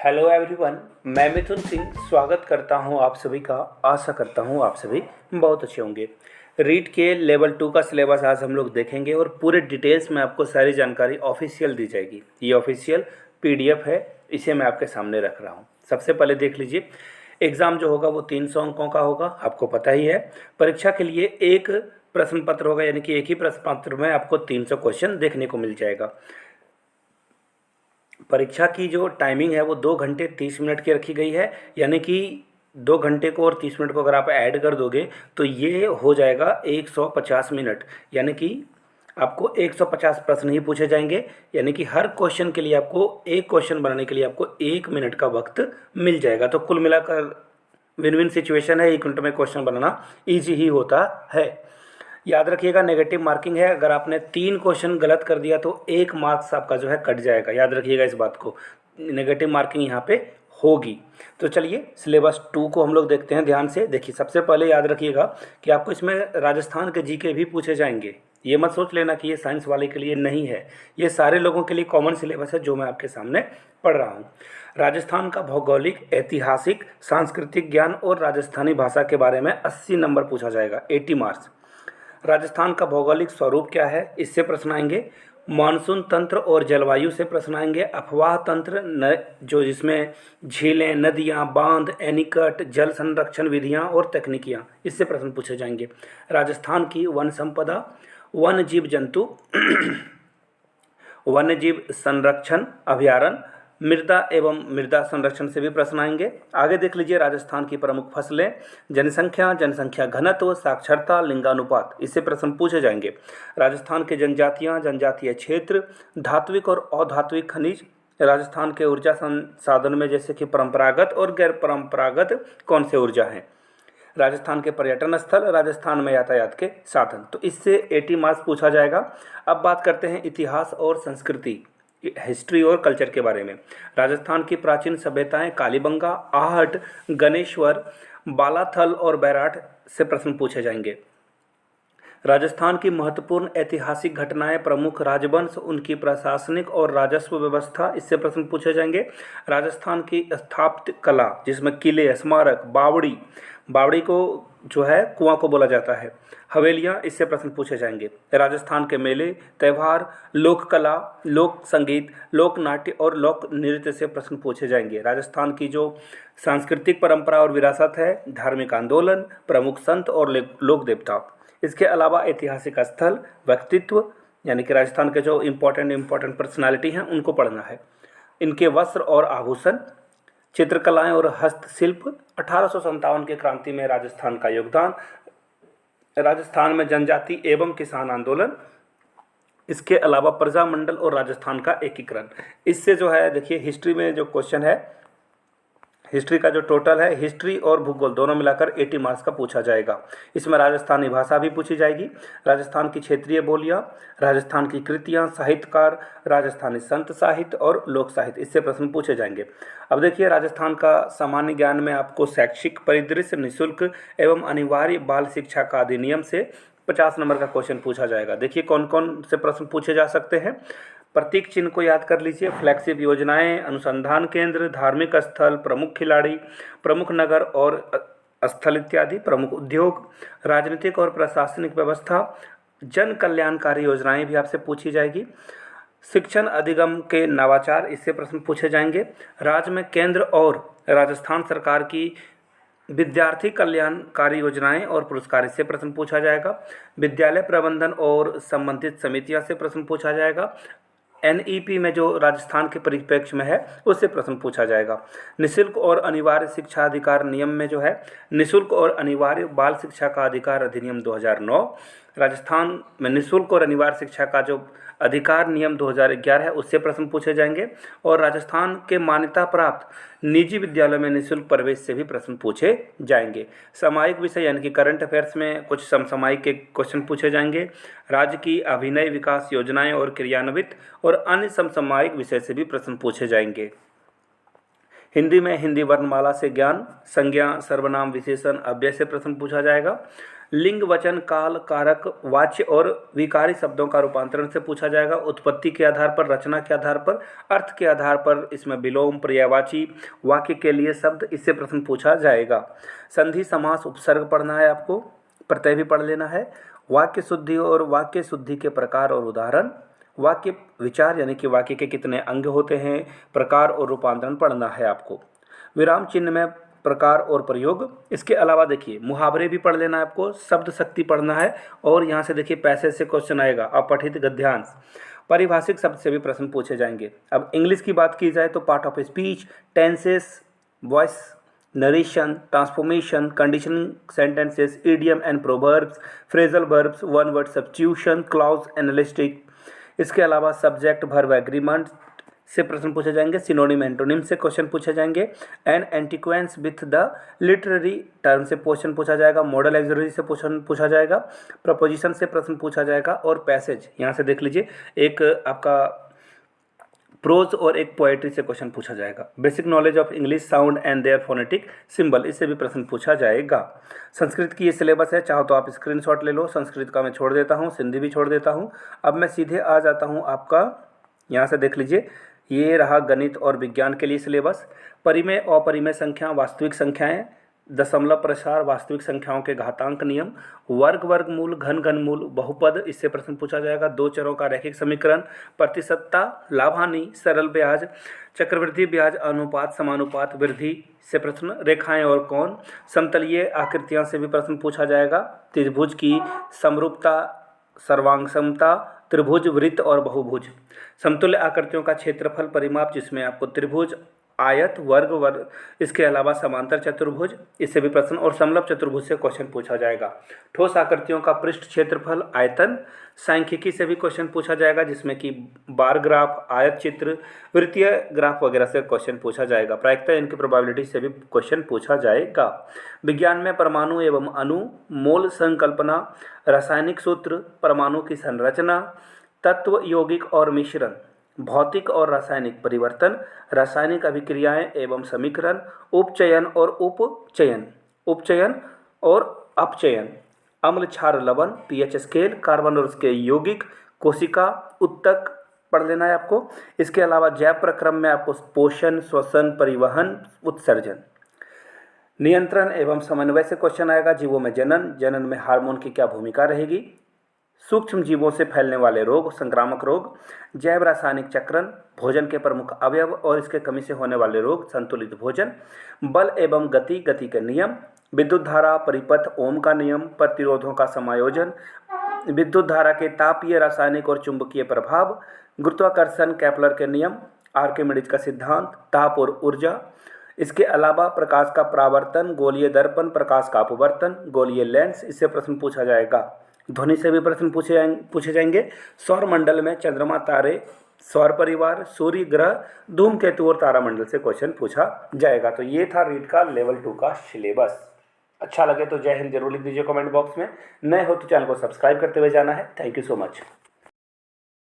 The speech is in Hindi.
हेलो एवरीवन, मैं मिथुन सिंह स्वागत करता हूं आप सभी का। आशा करता हूं आप सभी बहुत अच्छे होंगे। रीट के लेवल 2 का सिलेबस आज हम लोग देखेंगे और पूरे डिटेल्स में आपको सारी जानकारी ऑफिशियल दी जाएगी। ये ऑफिशियल पीडीएफ है, इसे मैं आपके सामने रख रहा हूं। सबसे पहले देख लीजिए, एग्ज़ाम जो होगा वो 300 अंकों का होगा, आपको पता ही है। परीक्षा के लिए एक प्रश्न पत्र होगा, यानी कि एक ही प्रश्न पत्र में आपको 300 क्वेश्चन देखने को मिल जाएगा। परीक्षा की जो टाइमिंग है वो 2 घंटे 30 मिनट की रखी गई है, यानी कि 2 घंटे को और 30 मिनट को अगर आप ऐड कर दोगे तो ये हो जाएगा 150 मिनट। यानी कि आपको 150 प्रश्न ही पूछे जाएंगे, यानी कि हर क्वेश्चन के लिए आपको एक क्वेश्चन बनाने के लिए आपको 1 मिनट का वक्त मिल जाएगा। तो कुल मिलाकर विन विन सिचुएशन है, 1 मिनट में क्वेश्चन बनाना ईजी ही होता है। याद रखिएगा, नेगेटिव मार्किंग है। अगर आपने 3 क्वेश्चन गलत कर दिया तो 1 मार्क्स आपका जो है कट जाएगा। याद रखिएगा इस बात को, नेगेटिव मार्किंग यहाँ पे होगी। तो चलिए सिलेबस 2 को हम लोग देखते हैं ध्यान से। देखिए, सबसे पहले याद रखिएगा कि आपको इसमें राजस्थान के जीके भी पूछे जाएंगे। ये मत सोच लेना कि ये साइंस वाले के लिए नहीं है, ये सारे लोगों के लिए कॉमन सिलेबस है जो मैं आपके सामने पढ़ रहा हूँ। राजस्थान का भौगोलिक, ऐतिहासिक, सांस्कृतिक ज्ञान और राजस्थानी भाषा के बारे में 80 नंबर पूछा जाएगा, 80 मार्क्स। राजस्थान का भौगोलिक स्वरूप क्या है, इससे प्रश्न आएंगे। मानसून तंत्र और जलवायु से प्रश्न आएंगे। अफवाह तंत्र जो जिसमें झीलें, नदियां, बांध, एनीकट, जल संरक्षण विधियां और तकनीकियां, इससे प्रश्न पूछे जाएंगे। राजस्थान की वन संपदा, वन जीव जंतु वन्य जीव संरक्षण अभयारण्य, मृदा एवं मृदा संरक्षण से भी प्रश्न आएंगे। आगे देख लीजिए, राजस्थान की प्रमुख फसलें, जनसंख्या, जनसंख्या घनत्व, साक्षरता, लिंगानुपात, इससे प्रश्न पूछे जाएंगे। राजस्थान के जनजातियां, जनजातीय क्षेत्र, धात्विक और अधात्विक खनिज, राजस्थान के ऊर्जा संसाधन में जैसे कि परंपरागत और गैर परंपरागत कौन से ऊर्जा हैं। राजस्थान के पर्यटन स्थल, राजस्थान में यातायात के साधन, तो इससे 80 मार्क्स पूछा जाएगा। अब बात करते हैं इतिहास और संस्कृति, हिस्ट्री और कल्चर के बारे में। राजस्थान की प्राचीन सभ्यताएं, कालीबंगा, आहट, गणेश्वर, बालाथल और बैराठ से प्रश्न पूछे जाएंगे। राजस्थान की महत्वपूर्ण ऐतिहासिक घटनाएं, प्रमुख राजवंश, उनकी प्रशासनिक और राजस्व व्यवस्था, इससे प्रश्न पूछे जाएंगे। राजस्थान की स्थापत्य कला, जिसमें किले, स्मारक, बावड़ी, बावड़ी को जो है कुआं को बोला जाता है, हवेलियां, इससे प्रश्न पूछे जाएंगे। राजस्थान के मेले, त्यौहार, लोक कला, लोक संगीत, लोक नाट्य और लोक नृत्य से प्रश्न पूछे जाएंगे। राजस्थान की जो सांस्कृतिक परंपरा और विरासत है, धार्मिक आंदोलन, प्रमुख संत और लोक देवता। इसके अलावा ऐतिहासिक स्थल, व्यक्तित्व, यानी कि राजस्थान के जो इम्पोर्टेंट पर्सनालिटी हैं उनको पढ़ना है। इनके वस्त्र और आभूषण, चित्रकलाएं और हस्तशिल्प, 1857 की क्रांति में राजस्थान का योगदान, राजस्थान में जनजाति एवं किसान आंदोलन, इसके अलावा प्रजामंडल और राजस्थान का एकीकरण। इससे जो है देखिए, हिस्ट्री में जो क्वेश्चन है, हिस्ट्री का जो टोटल है, हिस्ट्री और भूगोल दोनों मिलाकर 80 मार्क्स का पूछा जाएगा। इसमें राजस्थानी भाषा भी पूछी जाएगी, राजस्थान की क्षेत्रीय बोलियां, राजस्थान की कृतियां, साहित्यकार, राजस्थानी संत साहित्य और लोक साहित्य, इससे प्रश्न पूछे जाएंगे। अब देखिए, राजस्थान का सामान्य ज्ञान में आपको शैक्षिक परिदृश्य, निःशुल्क एवं अनिवार्य बाल शिक्षा का अधिनियम से 50 नंबर का क्वेश्चन पूछा जाएगा। देखिए कौन कौन से प्रश्न पूछे जा सकते हैं। प्रतीक चिन्ह को याद कर लीजिए, फ्लैगशिप योजनाएं, अनुसंधान केंद्र, धार्मिक स्थल, प्रमुख खिलाड़ी, प्रमुख नगर और स्थल इत्यादि, प्रमुख उद्योग, राजनीतिक और प्रशासनिक व्यवस्था, जन कल्याणकारी योजनाएं भी आपसे पूछी जाएगी। शिक्षण अधिगम के नवाचार, इससे प्रश्न पूछे जाएंगे। राज्य में केंद्र और राजस्थान सरकार की विद्यार्थी कल्याणकारी योजनाएं और पुरस्कार, इससे प्रश्न पूछा जाएगा। विद्यालय प्रबंधन और संबंधित समितियां से प्रश्न पूछा जाएगा। एनईपी में जो राजस्थान के परिप्रेक्ष्य में है उससे प्रश्न पूछा जाएगा। निःशुल्क और अनिवार्य शिक्षा अधिकार नियम में जो है, निःशुल्क और अनिवार्य बाल शिक्षा का अधिकार अधिनियम 2009, राजस्थान में निःशुल्क और अनिवार्य शिक्षा का जो अधिकार नियम 2011 है उससे प्रश्न पूछे जाएंगे। और राजस्थान के मान्यता प्राप्त निजी विद्यालयों में निःशुल्क प्रवेश से भी प्रश्न पूछे जाएंगे। सामायिक विषय यानी कि करंट अफेयर्स में कुछ समसामयिक के क्वेश्चन पूछे जाएंगे। राज्य की अभिनय विकास योजनाएं और क्रियान्वित और अन्य समसामयिक विषय से भी प्रश्न पूछे जाएंगे। हिंदी में हिंदी वर्णमाला से ज्ञान, संज्ञा, सर्वनाम, विशेषण, अव्यय से प्रश्न पूछा जाएगा। लिंग, वचन, काल, कारक, वाच्य और विकारी शब्दों का रूपांतरण से पूछा जाएगा। उत्पत्ति के आधार पर, रचना के आधार पर, अर्थ के आधार पर इसमें विलोम, पर्यायवाची, वाक्य के लिए शब्द, इससे प्रश्न पूछा जाएगा। संधि, समास, उपसर्ग पढ़ना है आपको, प्रत्यय भी पढ़ लेना है। वाक्य शुद्धि और वाक्य शुद्धि के प्रकार और उदाहरण, वाक्य विचार यानी कि वाक्य के कितने अंग होते हैं, प्रकार और रूपांतरण पढ़ना है आपको। विराम चिन्ह में प्रकार और प्रयोग। इसके अलावा देखिए मुहावरे भी पढ़ लेना है आपको, शब्द शक्ति पढ़ना है, और यहाँ से देखिए पैसेज से क्वेश्चन आएगा, अपठित गद्यांश। पारिभाषिक शब्द से भी प्रश्न पूछे जाएंगे। अब इंग्लिश की बात की जाए तो part of speech, tenses, voice, narration, transformation, conditioning sentences, idiom and proverbs, phrasal verbs, one word substitution, clause analytic. इसके अलावा सब्जेक्ट, वर्ब, एग्रीमेंट से प्रश्न पूछे जाएंगे। सिनोनिम, एंटोनिम से क्वेश्चन पूछे जाएंगे। And acquaintance with the literary term से क्वेश्चन पूछा जाएगा। मॉडल एक्सलरी से क्वेश्चन पूछा जाएगा। प्रपोजिशन से प्रश्न पूछा जाएगा। और पैसेज यहाँ से देख लीजिए, एक आपका प्रोज और एक पोएट्री से क्वेश्चन पूछा जाएगा। Basic knowledge of English sound and their phonetic symbol, इससे भी प्रश्न पूछा जाएगा। संस्कृत की ये सिलेबस है, चाहो तो आप स्क्रीनशॉट ले लो। संस्कृत का मैं छोड़ देता हूँ, सिंधी भी छोड़ देता हूँ। अब मैं सीधे आ जाता हूँ आपका, यहाँ से देख लीजिए, ये रहा गणित और विज्ञान के लिए सिलेबस। परिमेय, अपरिमेय संख्या, वास्तविक संख्याएं, दशमलव प्रसार, वास्तविक संख्याओं के घातांक नियम, वर्ग, वर्गमूल, घन, घनमूल, बहुपद, इससे प्रश्न पूछा जाएगा। दो चरों का रैखिक समीकरण, प्रतिशतता, लाभ हानि, सरल ब्याज, चक्रवृद्धि ब्याज, अनुपात, समानुपात, वृद्धि से प्रश्न, रेखाएं और कोण, समतलीय आकृतियां से भी प्रश्न पूछा जाएगा। त्रिभुज की समरूपता, सर्वांग समता, त्रिभुज, वृत्त और बहुभुज, समतुल्य आकृतियों का क्षेत्रफल परिमाप, जिसमें आपको त्रिभुज, आयत, वर्ग, इसके अलावा समांतर चतुर्भुज, इससे भी प्रश्न, और समलंब चतुर्भुज से क्वेश्चन पूछा जाएगा। ठोस आकृतियों का पृष्ठ क्षेत्रफल, आयतन, सांख्यिकी से भी क्वेश्चन पूछा जाएगा, जिसमें कि बार ग्राफ, आयत चित्र, वृत्तीय ग्राफ वगैरह से क्वेश्चन पूछा जाएगा। प्रायिकता, इनकी प्रोबेबिलिटी से भी क्वेश्चन पूछा जाएगा। विज्ञान में परमाणु एवं अणु, मोल संकल्पना, रासायनिक सूत्र, परमाणु की संरचना, तत्व, यौगिक और मिश्रण, भौतिक और रासायनिक परिवर्तन, रासायनिक अभिक्रियाएं एवं समीकरण, उपचयन और उपचयन, उपचयन और अपचयन, अम्ल, क्षार, लवण, पीएच स्केल, कार्बन और उसके यौगिक, कोशिका, उत्तक पढ़ लेना है आपको। इसके अलावा जैव प्रक्रम में आपको पोषण, श्वसन, परिवहन, उत्सर्जन, नियंत्रण एवं समन्वय से क्वेश्चन आएगा। जीवों में जनन, जनन में हार्मोन की क्या भूमिका रहेगी, सूक्ष्म जीवों से फैलने वाले रोग, संक्रामक रोग, जैव रासायनिक चक्रण, भोजन के प्रमुख अवयव और इसके कमी से होने वाले रोग, संतुलित भोजन, बल एवं गति, गति के नियम, विद्युत धारा, परिपथ, ओम का नियम, प्रतिरोधों का समायोजन, विद्युत धारा के तापीय, रासायनिक और चुंबकीय प्रभाव, गुरुत्वाकर्षण, केपलर के नियम, आर्किमिडीज का सिद्धांत, ताप और ऊर्जा। इसके अलावा प्रकाश का परावर्तन, गोलीय दर्पण, प्रकाश का अपवर्तन, गोलीय लेंस, इससे प्रश्न पूछा जाएगा। ध्वनि से भी प्रश्न पूछे जाएंगे। सौर मंडल में चंद्रमा, तारे, सौर परिवार, सूर्य, ग्रह, धूमकेतु और तारामंडल से क्वेश्चन पूछा जाएगा। तो ये था रीट का लेवल 2 का सिलेबस। अच्छा लगे तो जय हिंद जरूर लिख दीजिए कमेंट बॉक्स में। नए हो तो चैनल को सब्सक्राइब करते हुए जाना है। Thank you so much.